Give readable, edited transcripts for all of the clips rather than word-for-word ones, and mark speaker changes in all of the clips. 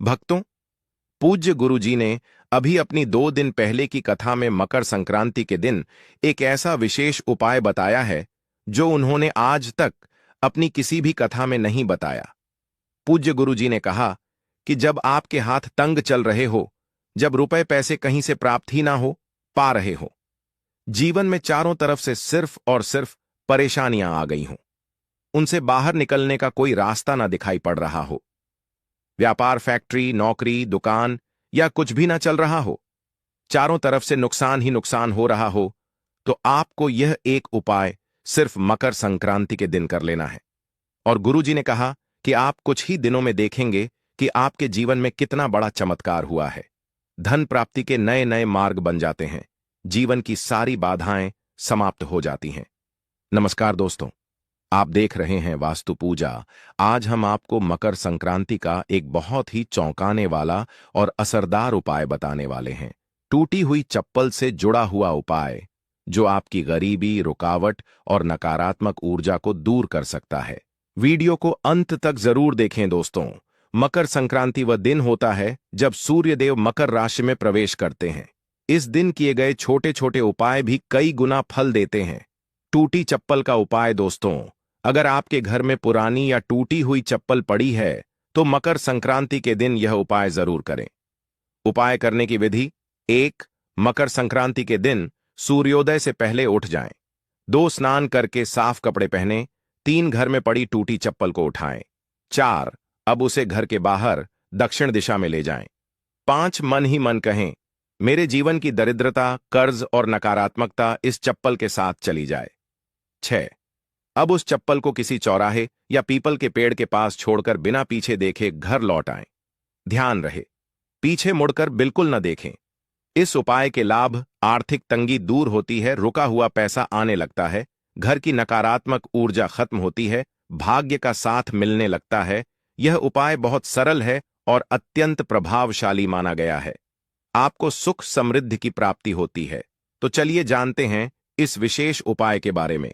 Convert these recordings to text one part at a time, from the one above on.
Speaker 1: भक्तों, पूज्य गुरुजी ने अभी अपनी 2 दिन पहले की कथा में मकर संक्रांति के दिन एक ऐसा विशेष उपाय बताया है जो उन्होंने आज तक अपनी किसी भी कथा में नहीं बताया। पूज्य गुरुजी ने कहा कि जब आपके हाथ तंग चल रहे हो, जब रुपए पैसे कहीं से प्राप्त ही ना हो पा रहे हो, जीवन में चारों तरफ से सिर्फ और सिर्फ परेशानियां आ गई हों, उनसे बाहर निकलने का कोई रास्ता ना दिखाई पड़ रहा हो, व्यापार, फैक्ट्री, नौकरी, दुकान या कुछ भी ना चल रहा हो, चारों तरफ से नुकसान ही नुकसान हो रहा हो, तो आपको यह एक उपाय सिर्फ मकर संक्रांति के दिन कर लेना है। और गुरुजी ने कहा कि आप कुछ ही दिनों में देखेंगे कि आपके जीवन में कितना बड़ा चमत्कार हुआ है। धन प्राप्ति के नए नए मार्ग बन जाते हैं, जीवन की सारी बाधाएं समाप्त हो जाती हैं। नमस्कार दोस्तों, आप देख रहे हैं वास्तु पूजा। आज हम आपको मकर संक्रांति का एक बहुत ही चौंकाने वाला और असरदार उपाय बताने वाले हैं। टूटी हुई चप्पल से जुड़ा हुआ उपाय जो आपकी गरीबी, रुकावट और नकारात्मक ऊर्जा को दूर कर सकता है। वीडियो को अंत तक जरूर देखें दोस्तों। मकर संक्रांति वह दिन होता है जब सूर्यदेव मकर राशि में प्रवेश करते हैं। इस दिन किए गए छोटे छोटे उपाय भी कई गुना फल देते हैं। टूटी चप्पल का उपाय दोस्तों, अगर आपके घर में पुरानी या टूटी हुई चप्पल पड़ी है तो मकर संक्रांति के दिन यह उपाय जरूर करें। उपाय करने की विधि: 1. मकर संक्रांति के दिन सूर्योदय से पहले उठ जाएं। 2. स्नान करके साफ कपड़े पहनें। 3. घर में पड़ी टूटी चप्पल को उठाएं। 4. अब उसे घर के बाहर दक्षिण दिशा में ले जाएं। 5. मन ही मन कहें, मेरे जीवन की दरिद्रता, कर्ज और नकारात्मकता इस चप्पल के साथ चली जाए। 6. अब उस चप्पल को किसी चौराहे या पीपल के पेड़ के पास छोड़कर बिना पीछे देखे घर लौट आएं। ध्यान रहे, पीछे मुड़कर बिल्कुल न देखें। इस उपाय के लाभ: आर्थिक तंगी दूर होती है, रुका हुआ पैसा आने लगता है, घर की नकारात्मक ऊर्जा खत्म होती है, भाग्य का साथ मिलने लगता है। यह उपाय बहुत सरल है और अत्यंत प्रभावशाली माना गया है। आपको सुख समृद्धि की प्राप्ति होती है। तो चलिए जानते हैं इस विशेष उपाय के बारे में।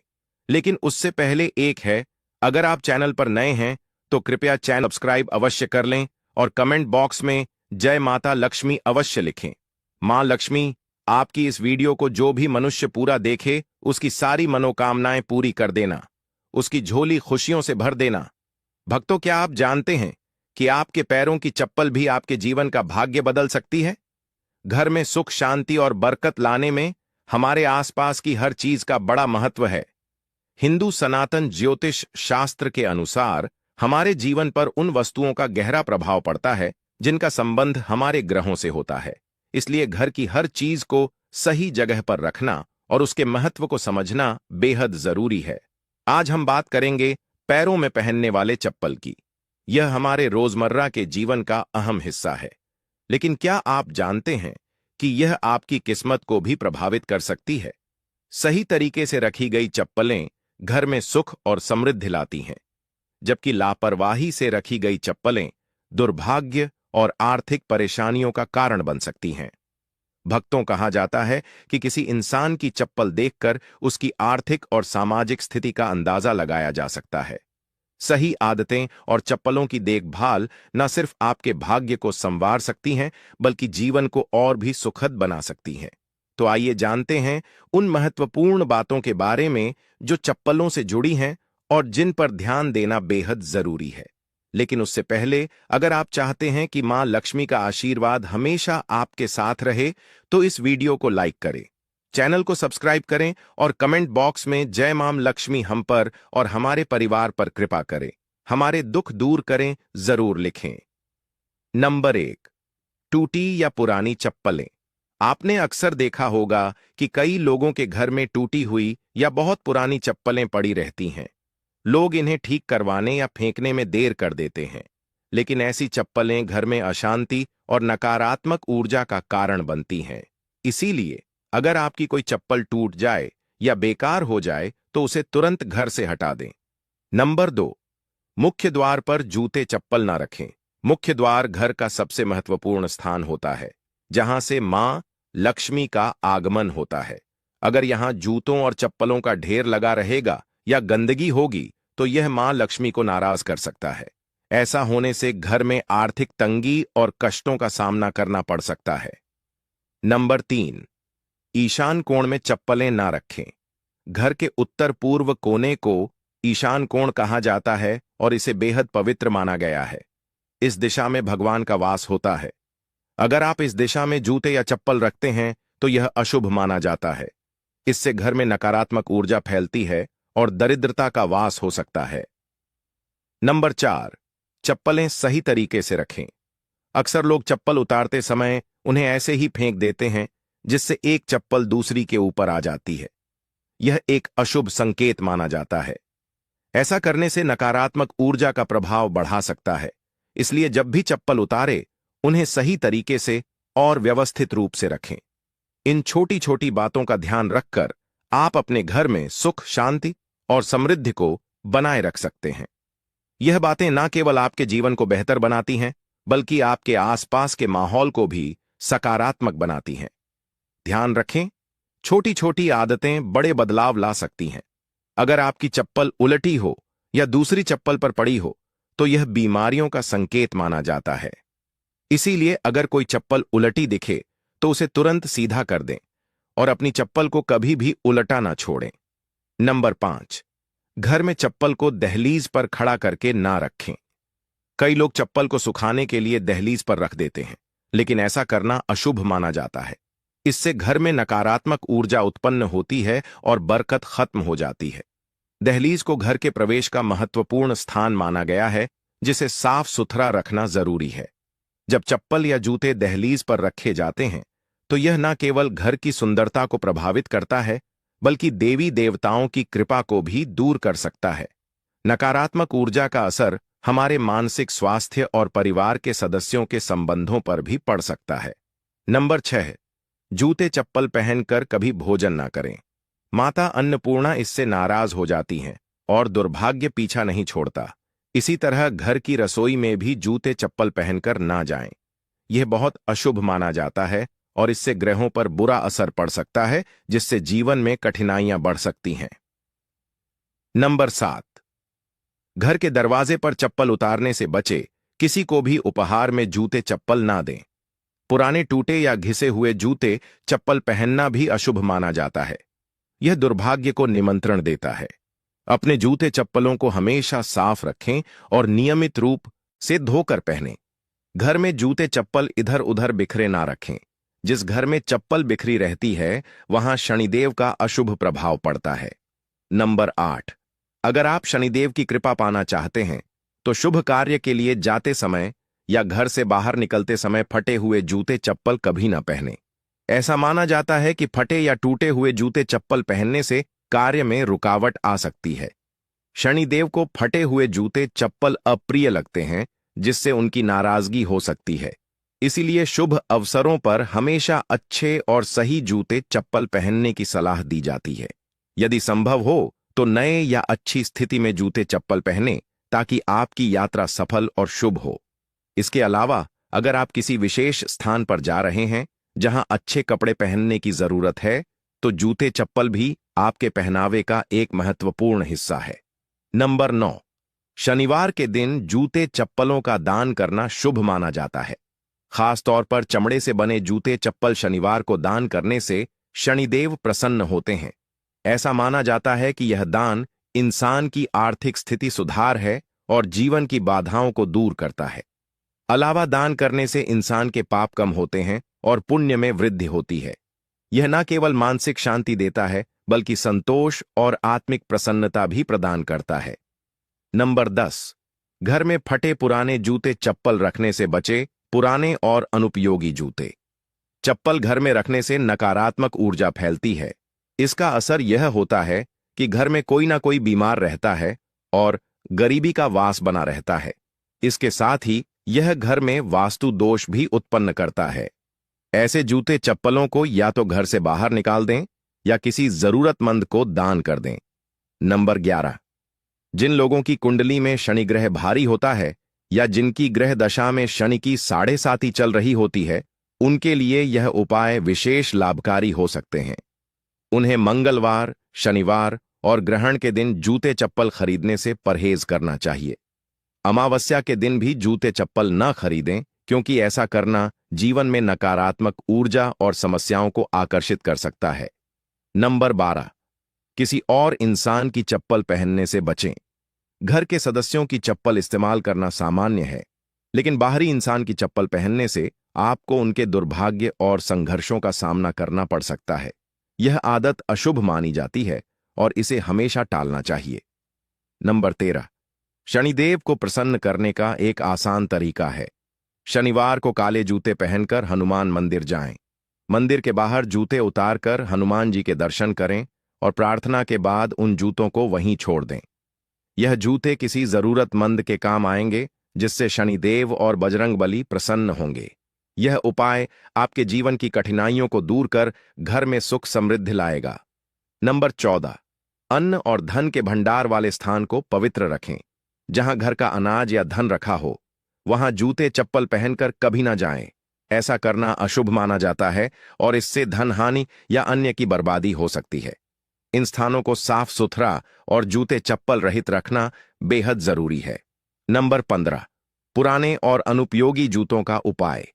Speaker 1: लेकिन उससे पहले एक है, अगर आप चैनल पर नए हैं तो कृपया चैनल सब्सक्राइब अवश्य कर लें और कमेंट बॉक्स में जय माता लक्ष्मी अवश्य लिखें। मां लक्ष्मी आपकी इस वीडियो को जो भी मनुष्य पूरा देखे उसकी सारी मनोकामनाएं पूरी कर देना, उसकी झोली खुशियों से भर देना। भक्तों, क्या आप जानते हैं कि आपके पैरों की चप्पल भी आपके जीवन का भाग्य बदल सकती है? घर में सुख, शांति और बरकत लाने में हमारे आसपास की हर चीज का बड़ा महत्व है। हिंदू सनातन ज्योतिष शास्त्र के अनुसार हमारे जीवन पर उन वस्तुओं का गहरा प्रभाव पड़ता है जिनका संबंध हमारे ग्रहों से होता है। इसलिए घर की हर चीज को सही जगह पर रखना और उसके महत्व को समझना बेहद जरूरी है। आज हम बात करेंगे पैरों में पहनने वाले चप्पल की। यह हमारे रोजमर्रा के जीवन का अहम हिस्सा है। लेकिन क्या आप जानते हैं कि यह आपकी किस्मत को भी प्रभावित कर सकती है? सही तरीके से रखी गई चप्पलें घर में सुख और समृद्धि लाती हैं, जबकि लापरवाही से रखी गई चप्पलें दुर्भाग्य और आर्थिक परेशानियों का कारण बन सकती हैं। भक्तों, कहा जाता है कि किसी इंसान की चप्पल देखकर उसकी आर्थिक और सामाजिक स्थिति का अंदाजा लगाया जा सकता है। सही आदतें और चप्पलों की देखभाल न सिर्फ आपके भाग्य को संवार सकती हैं, बल्कि जीवन को और भी सुखद बना सकती हैं। तो आइए जानते हैं उन महत्वपूर्ण बातों के बारे में जो चप्पलों से जुड़ी हैं और जिन पर ध्यान देना बेहद जरूरी है। लेकिन उससे पहले, अगर आप चाहते हैं कि मां लक्ष्मी का आशीर्वाद हमेशा आपके साथ रहे, तो इस वीडियो को लाइक करें, चैनल को सब्सक्राइब करें और कमेंट बॉक्स में जय मां लक्ष्मी हम पर और हमारे परिवार पर कृपा करें, हमारे दुख दूर करें जरूर लिखें। नंबर 1, टूटी या पुरानी चप्पलें। आपने अक्सर देखा होगा कि कई लोगों के घर में टूटी हुई या बहुत पुरानी चप्पलें पड़ी रहती हैं। लोग इन्हें ठीक करवाने या फेंकने में देर कर देते हैं, लेकिन ऐसी चप्पलें घर में अशांति और नकारात्मक ऊर्जा का कारण बनती हैं। इसीलिए अगर आपकी कोई चप्पल टूट जाए या बेकार हो जाए तो उसे तुरंत घर से हटा दें। नंबर 2, मुख्य द्वार पर जूते चप्पल ना रखें। मुख्य द्वार घर का सबसे महत्वपूर्ण स्थान होता है, जहां से मां लक्ष्मी का आगमन होता है। अगर यहां जूतों और चप्पलों का ढेर लगा रहेगा या गंदगी होगी तो यह मां लक्ष्मी को नाराज कर सकता है। ऐसा होने से घर में आर्थिक तंगी और कष्टों का सामना करना पड़ सकता है। नंबर 3, ईशान कोण में चप्पलें ना रखें। घर के उत्तर पूर्व कोने को ईशान कोण कहा जाता है और इसे बेहद पवित्र माना गया है। इस दिशा में भगवान का वास होता है। अगर आप इस दिशा में जूते या चप्पल रखते हैं तो यह अशुभ माना जाता है। इससे घर में नकारात्मक ऊर्जा फैलती है और दरिद्रता का वास हो सकता है। नंबर 4, चप्पलें सही तरीके से रखें। अक्सर लोग चप्पल उतारते समय उन्हें ऐसे ही फेंक देते हैं, जिससे एक चप्पल दूसरी के ऊपर आ जाती है। यह एक अशुभ संकेत माना जाता है। ऐसा करने से नकारात्मक ऊर्जा का प्रभाव बढ़ा सकता है। इसलिए जब भी चप्पल उतारे, उन्हें सही तरीके से और व्यवस्थित रूप से रखें। इन छोटी छोटी बातों का ध्यान रखकर आप अपने घर में सुख, शांति और समृद्धि को बनाए रख सकते हैं। यह बातें न केवल आपके जीवन को बेहतर बनाती हैं, बल्कि आपके आसपास के माहौल को भी सकारात्मक बनाती हैं। ध्यान रखें, छोटी छोटी आदतें बड़े बदलाव ला सकती हैं। अगर आपकी चप्पल उलटी हो या दूसरी चप्पल पर पड़ी हो, तो यह बीमारियों का संकेत माना जाता है। इसीलिए अगर कोई चप्पल उलटी दिखे तो उसे तुरंत सीधा कर दें और अपनी चप्पल को कभी भी उलटा ना छोड़ें। नंबर 5, घर में चप्पल को दहलीज पर खड़ा करके ना रखें। कई लोग चप्पल को सुखाने के लिए दहलीज पर रख देते हैं, लेकिन ऐसा करना अशुभ माना जाता है। इससे घर में नकारात्मक ऊर्जा उत्पन्न होती है और बरकत खत्म हो जाती है। दहलीज को घर के प्रवेश का महत्वपूर्ण स्थान माना गया है, जिसे साफ सुथरा रखना जरूरी है। जब चप्पल या जूते दहलीज पर रखे जाते हैं, तो यह न केवल घर की सुंदरता को प्रभावित करता है, बल्कि देवी देवताओं की कृपा को भी दूर कर सकता है। नकारात्मक ऊर्जा का असर हमारे मानसिक स्वास्थ्य और परिवार के सदस्यों के संबंधों पर भी पड़ सकता है। नंबर 6, जूते चप्पल पहनकर कभी भोजन ना करें। माता अन्नपूर्णा इससे नाराज हो जाती हैं और दुर्भाग्य पीछा नहीं छोड़ता। इसी तरह घर की रसोई में भी जूते चप्पल पहनकर ना जाएं। यह बहुत अशुभ माना जाता है और इससे ग्रहों पर बुरा असर पड़ सकता है, जिससे जीवन में कठिनाइयां बढ़ सकती हैं। नंबर 7, घर के दरवाजे पर चप्पल उतारने से बचे। किसी को भी उपहार में जूते चप्पल ना दें। पुराने टूटे या घिसे हुए जूते चप्पल पहनना भी अशुभ माना जाता है। यह दुर्भाग्य को निमंत्रण देता है। अपने जूते चप्पलों को हमेशा साफ रखें और नियमित रूप से धोकर पहनें। घर में जूते चप्पल इधर उधर बिखरे ना रखें। जिस घर में चप्पल बिखरी रहती है, वहां शनिदेव का अशुभ प्रभाव पड़ता है। नंबर 8, अगर आप शनिदेव की कृपा पाना चाहते हैं, तो शुभ कार्य के लिए जाते समय या घर से बाहर निकलते समय फटे हुए जूते चप्पल कभी ना पहनें। ऐसा माना जाता है कि फटे या टूटे हुए जूते चप्पल पहनने से कार्य में रुकावट आ सकती है। शनिदेव को फटे हुए जूते चप्पल अप्रिय लगते हैं, जिससे उनकी नाराजगी हो सकती है। इसीलिए शुभ अवसरों पर हमेशा अच्छे और सही जूते चप्पल पहनने की सलाह दी जाती है। यदि संभव हो तो नए या अच्छी स्थिति में जूते चप्पल पहनें, ताकि आपकी यात्रा सफल और शुभ हो। इसके अलावा अगर आप किसी विशेष स्थान पर जा रहे हैं जहां अच्छे कपड़े पहनने की जरूरत है, तो जूते चप्पल भी आपके पहनावे का एक महत्वपूर्ण हिस्सा है। नंबर 9, शनिवार के दिन जूते चप्पलों का दान करना शुभ माना जाता है। खास तौर पर चमड़े से बने जूते चप्पल शनिवार को दान करने से शनिदेव प्रसन्न होते हैं। ऐसा माना जाता है कि यह दान इंसान की आर्थिक स्थिति सुधार है और जीवन की बाधाओं को दूर करता है। अलावा दान करने से इंसान के पाप कम होते हैं और पुण्य में वृद्धि होती है। यह न केवल मानसिक शांति देता है, बल्कि संतोष और आत्मिक प्रसन्नता भी प्रदान करता है। नंबर 10, घर में फटे पुराने जूते चप्पल रखने से बचे। पुराने और अनुपयोगी जूते चप्पल घर में रखने से नकारात्मक ऊर्जा फैलती है। इसका असर यह होता है कि घर में कोई ना कोई बीमार रहता है और गरीबी का वास बना रहता है। इसके साथ ही यह घर में वास्तु दोष भी उत्पन्न करता है। ऐसे जूते चप्पलों को या तो घर से बाहर निकाल दें या किसी जरूरतमंद को दान कर दें। नंबर 11, जिन लोगों की कुंडली में शनि ग्रह भारी होता है या जिनकी ग्रह दशा में शनि की 7.5 चल रही होती है, उनके लिए यह उपाय विशेष लाभकारी हो सकते हैं। उन्हें मंगलवार, शनिवार और ग्रहण के दिन जूते चप्पल खरीदने से परहेज करना चाहिए। अमावस्या के दिन भी जूते चप्पल न खरीदें, क्योंकि ऐसा करना जीवन में नकारात्मक ऊर्जा और समस्याओं को आकर्षित कर सकता है। नंबर 12, किसी और इंसान की चप्पल पहनने से बचें। घर के सदस्यों की चप्पल इस्तेमाल करना सामान्य है, लेकिन बाहरी इंसान की चप्पल पहनने से आपको उनके दुर्भाग्य और संघर्षों का सामना करना पड़ सकता है। यह आदत अशुभ मानी जाती है और इसे हमेशा टालना चाहिए। नंबर 13, शनिदेव को प्रसन्न करने का एक आसान तरीका है। शनिवार को काले जूते पहनकर हनुमान मंदिर जाएं। मंदिर के बाहर जूते उतारकर हनुमान जी के दर्शन करें और प्रार्थना के बाद उन जूतों को वहीं छोड़ दें। यह जूते किसी जरूरतमंद के काम आएंगे, जिससे शनिदेव और बजरंगबली प्रसन्न होंगे। यह उपाय आपके जीवन की कठिनाइयों को दूर कर घर में सुख समृद्धि लाएगा। नंबर 14, अन्न और धन के भंडार वाले स्थान को पवित्र रखें। जहां घर का अनाज या धन रखा हो, वहां जूते चप्पल पहनकर कभी ना जाएं। ऐसा करना अशुभ माना जाता है और इससे धन हानि या अन्य की बर्बादी हो सकती है। इन स्थानों को साफ सुथरा और जूते चप्पल रहित रखना बेहद जरूरी है। नंबर 15, पुराने और अनुपयोगी जूतों का उपाय।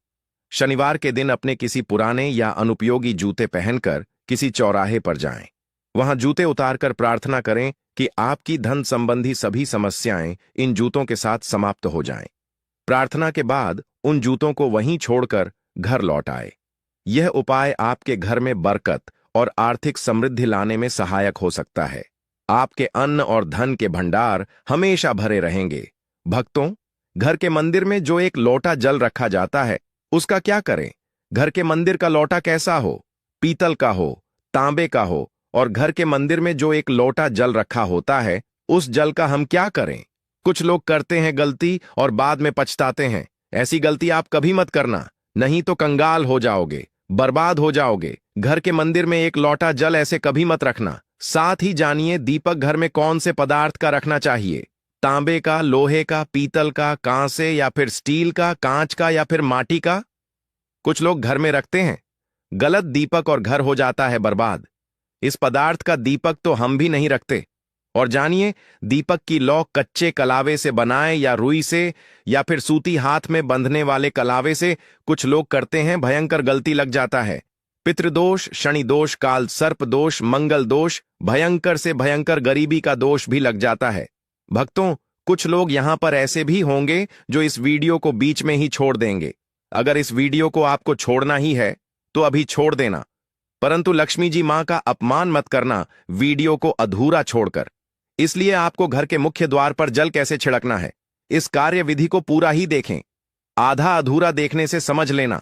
Speaker 1: शनिवार के दिन अपने किसी पुराने या अनुपयोगी जूते पहनकर किसी चौराहे पर जाएं। वहां जूते उतारकर प्रार्थना करें कि आपकी धन संबंधी सभी समस्याएं इन जूतों के साथ समाप्त हो जाएं। प्रार्थना के बाद उन जूतों को वहीं छोड़कर घर लौट आए। यह उपाय आपके घर में बरकत और आर्थिक समृद्धि लाने में सहायक हो सकता है। आपके अन्न और धन के भंडार हमेशा भरे रहेंगे। भक्तों, घर के मंदिर में जो एक लोटा जल रखा जाता है, उसका क्या करें? घर के मंदिर का लोटा कैसा हो? पीतल का हो, तांबे का हो, और घर के मंदिर में जो एक लोटा जल रखा होता है, उस जल का हम क्या करें? कुछ लोग करते हैं गलती और बाद में पछताते हैं। ऐसी गलती आप कभी मत करना, नहीं तो कंगाल हो जाओगे, बर्बाद हो जाओगे। घर के मंदिर में एक लोटा जल ऐसे कभी मत रखना। साथ ही जानिए दीपक घर में कौन से पदार्थ का रखना चाहिए। तांबे का, लोहे का, पीतल का, कांसे या फिर स्टील का, कांच का या फिर माटी का। कुछ लोग घर में रखते हैं गलत दीपक और घर हो जाता है बर्बाद। इस पदार्थ का दीपक तो हम भी नहीं रखते। और जानिए, दीपक की लौ कच्चे कलावे से बनाए या रुई से या फिर सूती हाथ में बंधने वाले कलावे से कुछ लोग करते हैं, भयंकर गलती लग जाता है। पितृदोष, शनि दोष, काल सर्प दोष, मंगल दोष, भयंकर से भयंकर गरीबी का दोष भी लग जाता है। भक्तों, कुछ लोग यहां पर ऐसे भी होंगे जो इस वीडियो को बीच में ही छोड़ देंगे। अगर इस वीडियो को आपको छोड़ना ही है तो अभी छोड़ देना, परंतु लक्ष्मी जी मां का अपमान मत करना वीडियो को अधूरा छोड़कर। इसलिए आपको घर के मुख्य द्वार पर जल कैसे छिड़कना है, इस कार्य विधि को पूरा ही देखें। आधा अधूरा देखने से समझ लेना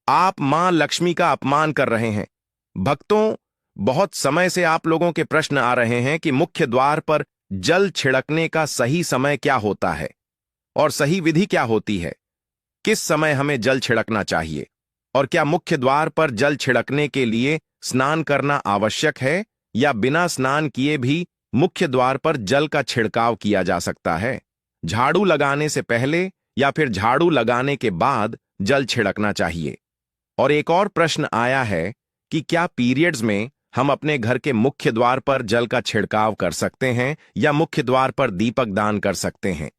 Speaker 1: आप मां लक्ष्मी का अपमान कर रहे हैं। भक्तों, बहुत समय से आप लोगों के प्रश्न आ रहे हैं कि मुख्य द्वार पर जल छिड़कने का सही समय क्या होता है और सही विधि क्या होती है। किस समय हमें जल छिड़कना चाहिए और क्या मुख्य द्वार पर जल छिड़कने के लिए स्नान करना आवश्यक है या बिना स्नान किए भी मुख्य द्वार पर जल का छिड़काव किया जा सकता है। झाड़ू लगाने से पहले या फिर झाड़ू लगाने के बाद जल छिड़कना चाहिए। और एक और प्रश्न आया है कि क्या पीरियड्स में हम अपने घर के मुख्य द्वार पर जल का छिड़काव कर सकते हैं या मुख्य द्वार पर दीपक दान कर सकते हैं।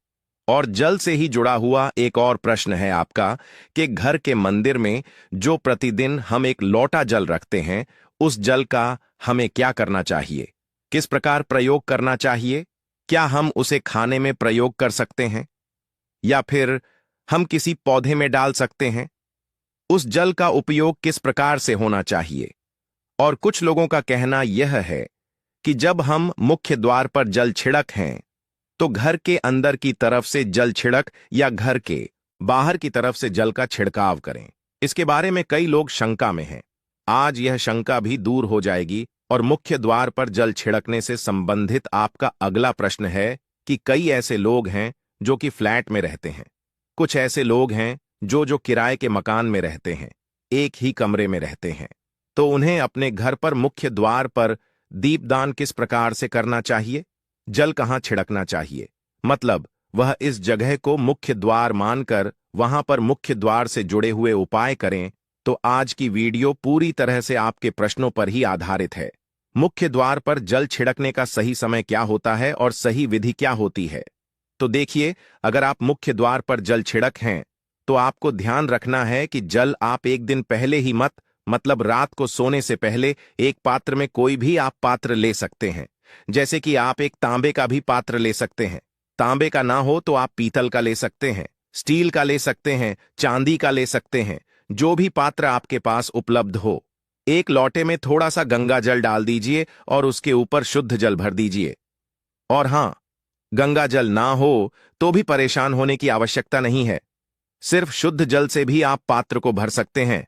Speaker 1: और जल से ही जुड़ा हुआ एक और प्रश्न है आपका कि घर के मंदिर में जो प्रतिदिन हम एक लोटा जल रखते हैं, उस जल का हमें क्या करना चाहिए, किस प्रकार प्रयोग करना चाहिए। क्या हम उसे खाने में प्रयोग कर सकते हैं या फिर हम किसी पौधे में डाल सकते हैं। उस जल का उपयोग किस प्रकार से होना चाहिए। और कुछ लोगों का कहना यह है कि जब हम मुख्य द्वार पर जल छिड़क हैं तो घर के अंदर की तरफ से जल छिड़क या घर के बाहर की तरफ से जल का छिड़काव करें। इसके बारे में कई लोग शंका में हैं। आज यह शंका भी दूर हो जाएगी और मुख्य द्वार पर जल छिड़कने से संबंधित आपका अगला प्रश्न है कि कई ऐसे लोग हैं जो कि फ्लैट में रहते हैं, कुछ ऐसे लोग हैं जो किराए के मकान में रहते हैं, एक ही कमरे में रहते हैं, तो उन्हें अपने घर पर मुख्य द्वार पर दीपदान किस प्रकार से करना चाहिए, जल कहां छिड़कना चाहिए, मतलब वह इस जगह को मुख्य द्वार मानकर वहां पर मुख्य द्वार से जुड़े हुए उपाय करें। तो आज की वीडियो पूरी तरह से आपके प्रश्नों पर ही आधारित है। मुख्य द्वार पर जल छिड़कने का सही समय क्या होता है और सही विधि क्या होती है। तो देखिए, अगर आप मुख्य द्वार पर जल छिड़क हैं तो आपको ध्यान रखना है कि जल आप एक दिन पहले ही मतलब रात को सोने से पहले एक पात्र में कोई भी आप पात्र ले सकते हैं। जैसे कि आप एक तांबे का भी पात्र ले सकते हैं। तांबे का ना हो तो आप पीतल का ले सकते हैं, स्टील का ले सकते हैं, चांदी का ले सकते हैं, जो भी पात्र आपके पास उपलब्ध हो। एक लोटे में थोड़ा सा गंगा जल डाल दीजिए और उसके ऊपर शुद्ध जल भर दीजिए। और हां, गंगा जल ना हो तो भी परेशान होने की आवश्यकता नहीं है। सिर्फ शुद्ध जल से भी आप पात्र को भर सकते हैं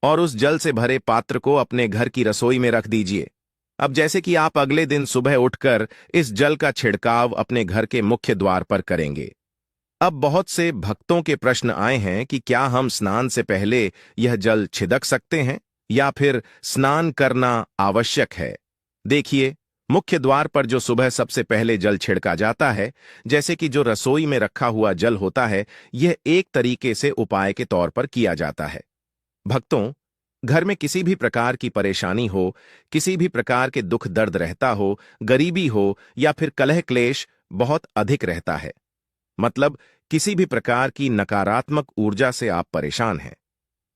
Speaker 1: और उस जल से भरे पात्र को अपने घर की रसोई में रख दीजिए। अब जैसे कि आप अगले दिन सुबह उठकर इस जल का छिड़काव अपने घर के मुख्य द्वार पर करेंगे। अब बहुत से भक्तों के प्रश्न आए हैं कि क्या हम स्नान से पहले यह जल छिड़क सकते हैं या फिर स्नान करना आवश्यक है। देखिए, मुख्य द्वार पर जो सुबह सबसे पहले जल छिड़का जाता है, जैसे कि जो रसोई में रखा हुआ जल होता है, यह एक तरीके से उपाय के तौर पर किया जाता है। भक्तों, घर में किसी भी प्रकार की परेशानी हो, किसी भी प्रकार के दुख दर्द रहता हो, गरीबी हो या फिर कलह क्लेश बहुत अधिक रहता है, मतलब किसी भी प्रकार की नकारात्मक ऊर्जा से आप परेशान हैं,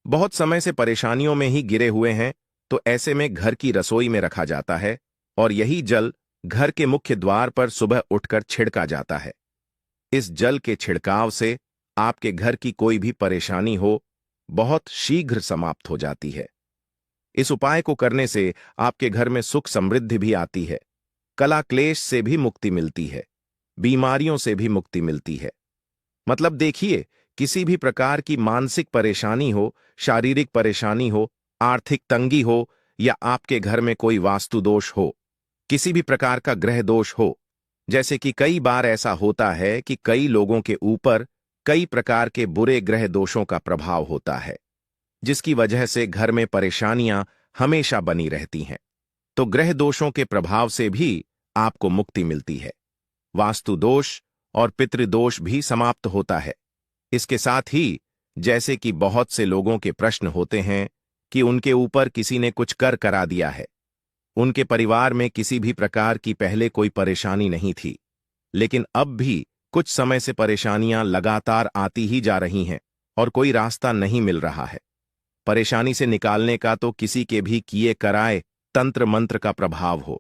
Speaker 1: बहुत समय से परेशानियों में ही गिरे हुए हैं, तो ऐसे में घर की रसोई में रखा जाता है और यही जल घर के मुख्य द्वार पर सुबह उठकर छिड़का जाता है। इस जल के छिड़काव से आपके घर की कोई भी परेशानी हो बहुत शीघ्र समाप्त हो जाती है। इस उपाय को करने से आपके घर में सुख समृद्धि भी आती है, कला क्लेश से भी मुक्ति मिलती है, बीमारियों से भी मुक्ति मिलती है। मतलब देखिए, किसी भी प्रकार की मानसिक परेशानी हो, शारीरिक परेशानी हो, आर्थिक तंगी हो या आपके घर में कोई वास्तु दोष हो, किसी भी प्रकार का ग्रह दोष हो, जैसे कि कई बार ऐसा होता है कि कई लोगों के ऊपर कई प्रकार के बुरे ग्रह दोषों का प्रभाव होता है, जिसकी वजह से घर में परेशानियां हमेशा बनी रहती हैं। तो ग्रह दोषों के प्रभाव से भी आपको मुक्ति मिलती है। वास्तु दोष और पितृदोष भी समाप्त होता है। इसके साथ ही जैसे कि बहुत से लोगों के प्रश्न होते हैं कि उनके ऊपर किसी ने कुछ कर करा दिया है, उनके परिवार में किसी भी प्रकार की पहले कोई परेशानी नहीं थी, लेकिन अब भी कुछ समय से परेशानियां लगातार आती ही जा रही हैं और कोई रास्ता नहीं मिल रहा है। परेशानी से निकालने का तो किसी के भी किए कराए तंत्र मंत्र का प्रभाव हो,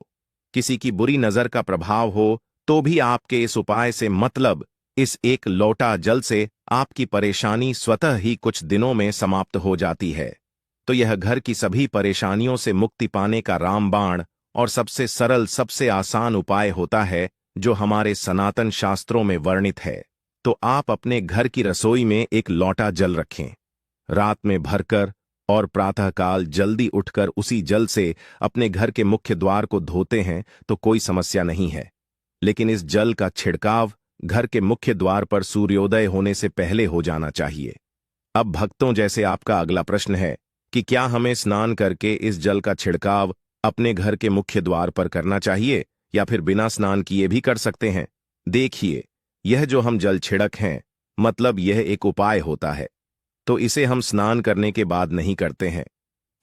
Speaker 1: किसी की बुरी नजर का प्रभाव हो, तो भी आपके इस उपाय से मतलब इस एक लोटा जल से आपकी परेशानी स्वतः ही कुछ दिनों में समाप्त हो जाती है। तो यह घर की सभी परेशानियों से मुक्ति पाने का रामबाण और सबसे सरल, सबसे आसान उपाय होता है जो हमारे सनातन शास्त्रों में वर्णित है। तो आप अपने घर की रसोई में एक लोटा जल रखें, रात में भरकर और प्रातःकाल जल्दी उठकर उसी जल से अपने घर के मुख्य द्वार को धोते हैं तो कोई समस्या नहीं है। लेकिन इस जल का छिड़काव घर के मुख्य द्वार पर सूर्योदय होने से पहले हो जाना चाहिए। अब भक्तों, जैसे आपका अगला प्रश्न है कि क्या हमें स्नान करके इस जल का छिड़काव अपने घर के मुख्य द्वार पर करना चाहिए या फिर बिना स्नान किए भी कर सकते हैं। देखिए, यह जो हम जल छिड़क हैं, मतलब यह एक उपाय होता है, तो इसे हम स्नान करने के बाद नहीं करते हैं।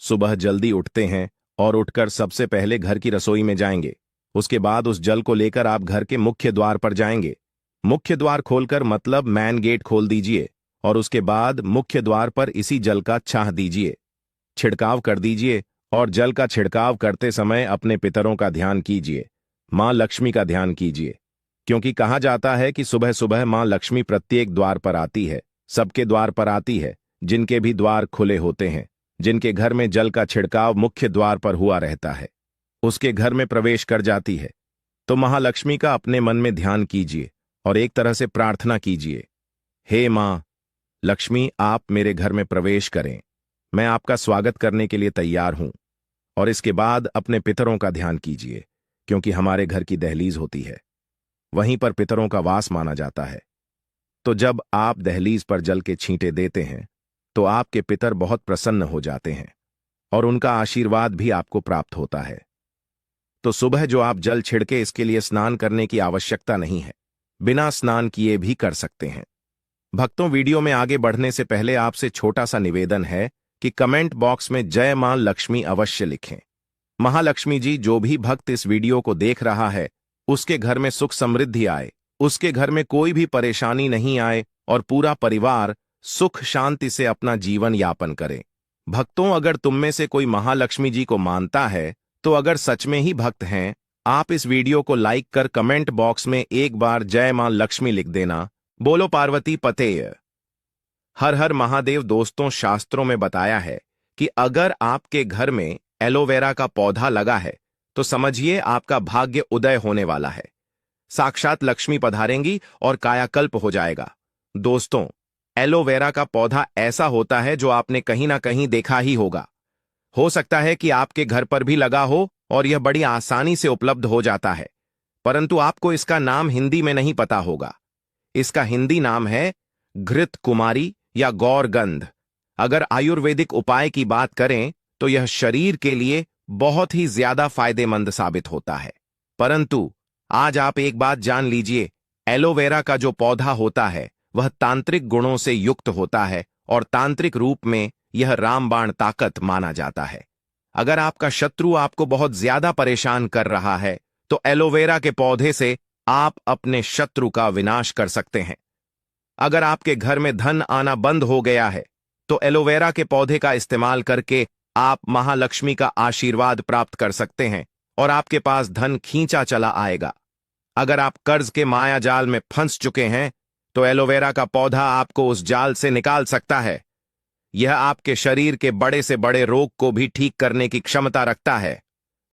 Speaker 1: सुबह जल्दी उठते हैं और उठकर सबसे पहले घर की रसोई में जाएंगे। उसके बाद उस जल को लेकर आप घर के मुख्य द्वार पर जाएंगे। मुख्य द्वार खोलकर मतलब मैन गेट खोल दीजिए और उसके बाद मुख्य द्वार पर इसी जल का छाह दीजिए, छिड़काव कर दीजिए और जल का छिड़काव करते समय अपने पितरों का ध्यान कीजिए, मां लक्ष्मी का ध्यान कीजिए, क्योंकि कहा जाता है कि सुबह सुबह मां लक्ष्मी प्रत्येक द्वार पर आती है, सबके द्वार पर आती है, जिनके भी द्वार खुले होते हैं, जिनके घर में जल का छिड़काव मुख्य द्वार पर हुआ रहता है, उसके घर में प्रवेश कर जाती है। तो महालक्ष्मी का अपने मन में ध्यान कीजिए और एक तरह से प्रार्थना कीजिए, हे मां लक्ष्मी, आप मेरे घर में प्रवेश करें, मैं आपका स्वागत करने के लिए तैयार हूं। और इसके बाद अपने पितरों का ध्यान कीजिए, क्योंकि हमारे घर की दहलीज होती है, वहीं पर पितरों का वास माना जाता है। तो जब आप दहलीज पर जल के छींटे देते हैं तो आपके पितर बहुत प्रसन्न हो जाते हैं और उनका आशीर्वाद भी आपको प्राप्त होता है। तो सुबह जो आप जल छिड़के, इसके लिए स्नान करने की आवश्यकता नहीं है, बिना स्नान किए भी कर सकते हैं। भक्तों, वीडियो में आगे बढ़ने से पहले आपसे छोटा सा निवेदन है कि कमेंट बॉक्स में जय मां लक्ष्मी अवश्य लिखें। महालक्ष्मी जी, जो भी भक्त इस वीडियो को देख रहा है उसके घर में सुख समृद्धि आए, उसके घर में कोई भी परेशानी नहीं आए और पूरा परिवार सुख शांति से अपना जीवन यापन करे। भक्तों, अगर तुम में से कोई महालक्ष्मी जी को मानता है तो अगर सच में ही भक्त हैं, आप इस वीडियो को लाइक कर कमेंट बॉक्स में एक बार जय मां लक्ष्मी लिख देना। बोलो पार्वती पते। हर हर महादेव। दोस्तों, शास्त्रों में बताया है कि अगर आपके घर में एलोवेरा का पौधा लगा है तो समझिए आपका भाग्य उदय होने वाला है। साक्षात लक्ष्मी पधारेंगी और कायाकल्प हो जाएगा। दोस्तों, एलोवेरा का पौधा ऐसा होता है जो आपने कहीं ना कहीं देखा ही होगा। हो सकता है कि आपके घर पर भी लगा हो और यह बड़ी आसानी से उपलब्ध हो जाता है, परंतु आपको इसका नाम हिंदी में नहीं पता होगा। इसका हिंदी नाम है घृत कुमारी या गौरगंध। अगर आयुर्वेदिक उपाय की बात करें तो यह शरीर के लिए बहुत ही ज्यादा फायदेमंद साबित होता है। परंतु आज आप एक बात जान लीजिए, एलोवेरा का जो पौधा होता है वह तांत्रिक गुणों से युक्त होता है और तांत्रिक रूप में यह रामबाण ताकत माना जाता है। अगर आपका शत्रु आपको बहुत ज्यादा परेशान कर रहा है तो एलोवेरा के पौधे से आप अपने शत्रु का विनाश कर सकते हैं। अगर आपके घर में धन आना बंद हो गया है तो एलोवेरा के पौधे का इस्तेमाल करके आप महालक्ष्मी का आशीर्वाद प्राप्त कर सकते हैं और आपके पास धन खींचा चला आएगा। अगर आप कर्ज के माया जाल में फंस चुके हैं तो एलोवेरा का पौधा आपको उस जाल से निकाल सकता है। यह आपके शरीर के बड़े से बड़े रोग को भी ठीक करने की क्षमता रखता है।